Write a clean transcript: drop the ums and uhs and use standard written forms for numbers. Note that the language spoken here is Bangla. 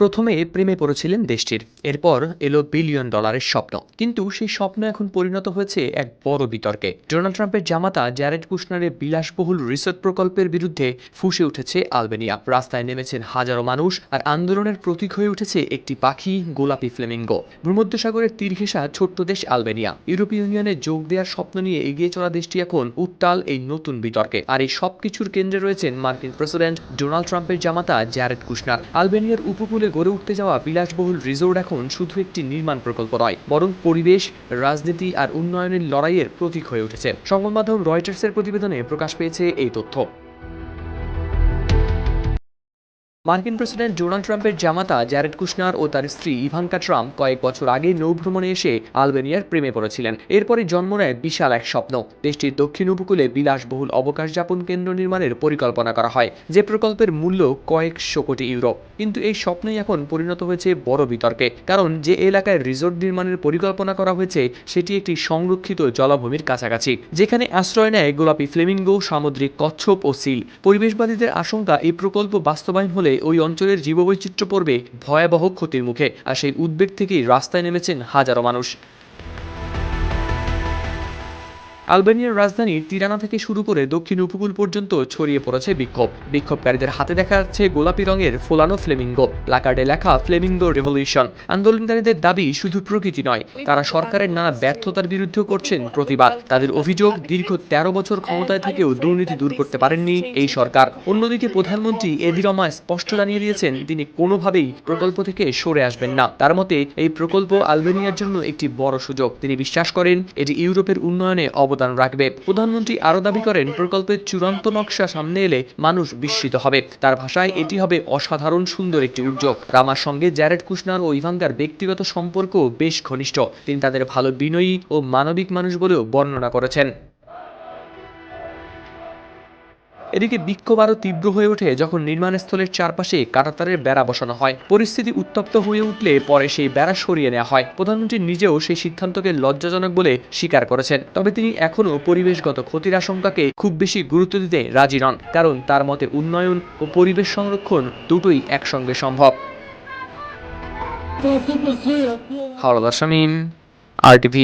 প্রথমে প্রেমে পড়েছিলেন দেশটির, এরপর এলো বিলিয়ন ডলারের স্বপ্ন। কিন্তু সেই স্বপ্ন এখন পরিণত হয়েছে এক বড় বিতর্কে। ডোনাল্ড ট্রাম্পের জামাতা জ্যারেড কুশনারের বিলাসবহুল রিসোর্ট প্রকল্পের বিরুদ্ধে ফুঁসে উঠেছে আলবেনিয়া। রাস্তায় নেমেছেন হাজারো মানুষ, আর আন্দোলনের প্রতীক হয়ে উঠেছে একটি পাখি, গোলাপি ফ্লেমিঙ্গো। ভূমধ্যসাগরের তীর ঘেঁষা ছোট্ট দেশ আলবেনিয়া ইউরোপীয় ইউনিয়নে যোগ দেওয়ার স্বপ্ন নিয়ে এগিয়ে চলা দেশটি এখন উত্তাল এই নতুন বিতর্কে। আর এই সবকিছুর কেন্দ্রে রয়েছেন মার্কিন প্রেসিডেন্ট ডোনাল্ড ট্রাম্পের জামাতা জ্যারেড কুশনার। আলবেনিয়ার উপকূলে গড়ে উঠতে যাওয়া বিলাসবহুল রিসোর্ট এখন শুধু একটি নির্মাণ প্রকল্প নয়, বরং পরিবেশ, রাজনীতি আর উন্নয়নের লড়াইয়ের প্রতীক হয়ে উঠেছে। সংবাদ মাধ্যম রয়টার্সের প্রতিবেদনে প্রকাশ পেয়েছে এই তথ্য। মার্কিন প্রেসিডেন্ট ডোনাল্ড ট্রাম্পের জামাতা জ্যারেড কুশনার ও তার স্ত্রী ইভাঙ্কা ট্রাম্প কয়েক বছর আগে নৌভ্রমণে এসে আলবেনিয়ার প্রেমে পড়েছিলেন। এরপরে জন্ম নেয় বিশাল এক স্বপ্ন। দেশটির দক্ষিণ উপকূলে বিলাসবহুল অবকাশ যাপন কেন্দ্র নির্মাণের পরিকল্পনা করা হয়, যে প্রকল্পের মূল্য কয়েকশো কোটি ইউরো। কিন্তু এই স্বপ্নই এখন পরিণত হয়েছে বড় বিতর্কে, কারণ যে এলাকায় রিসোর্ট নির্মাণের পরিকল্পনা করা হয়েছে সেটি একটি সংরক্ষিত জলাভূমির কাছাকাছি, যেখানে আশ্রয় নেয় গোলাপি ফ্লেমিঙ্গো, সামুদ্রিক কচ্ছপ ও সিল। পরিবেশবাদীদের আশঙ্কা, এই প্রকল্প বাস্তবায়ন হলে ওই অঞ্চলের জীববৈচিত্র্য পড়বে ভয়াবহ ক্ষতির মুখে। আর সেই উদ্বেগ থেকেই রাস্তায় নেমেছেন হাজারো মানুষ। আলবেনিয়ার রাজধানী তিরানা থেকে শুরু করে দক্ষিণ উপকূল পর্যন্ত ছড়িয়ে পড়েছে বিক্ষোভ। বিক্ষোভকারীদের হাতে দেখা যাচ্ছে গোলাপি রঙের ফোলানো ফ্লেমিঙ্গো, প্ল্যাকার্ডে লেখা ফ্লেমিঙ্গো রেভলিউশন। আন্দোলনকারীদের দাবি শুধু প্রকৃতি নয়, তারা সরকারের নানা ব্যর্থতার বিরুদ্ধেও করছেন প্রতিবাদ। তাদের অভিযোগ, দীর্ঘ 13 বছর ক্ষমতায় থেকেও দুর্নীতি দূর করতে পারেননি এই সরকার। অন্যদিকে প্রধানমন্ত্রী এদি রমা স্পষ্ট জানিয়ে দিয়েছেন তিনি কোনোভাবেই প্রকল্প থেকে সরে আসবেন না। তার মতে এই প্রকল্প আলবেনিয়ার জন্য একটি বড় সুযোগ। তিনি বিশ্বাস করেন এটি ইউরোপের উন্নয়নে অবদান রাখবে। প্রধানমন্ত্রী আরও দাবি করেন প্রকল্পের চূড়ান্ত নকশা সামনে এলে মানুষ বিস্মিত হবে। তার ভাষায় এটি হবে অসাধারণ সুন্দর একটি উদ্যোগ। রামার সঙ্গে জ্যারেড কুশনার ও ইভাঙ্কার ব্যক্তিগত সম্পর্ক বেশ ঘনিষ্ঠ। তিনি তাদের ভালো বিনয়ী ও মানবিক মানুষ বলেও বর্ণনা করেছেন। এদিকে বিক্ষোভ আরও তীব্র হয়ে ওঠে যখন নির্মাণস্থলের চারপাশে কাঁটাতারের বেড়া বসানো হয়। পরিস্থিতি উত্তপ্ত হয়ে উঠলে পরে সেই বেড়া সরিয়ে নেওয়া হয়। প্রধানমন্ত্রী নিজেও সেই সিদ্ধান্তকে লজ্জাজনক বলে স্বীকার করেছেন। তবে তিনি এখনও পরিবেশগত ক্ষতির আশঙ্কাকে খুব বেশি গুরুত্ব দিতে রাজি নন, কারণ তার মতে উন্নয়ন ও পরিবেশ সংরক্ষণ দুটোই একসঙ্গে সম্ভব। হাওলাদার শামীম, RTV।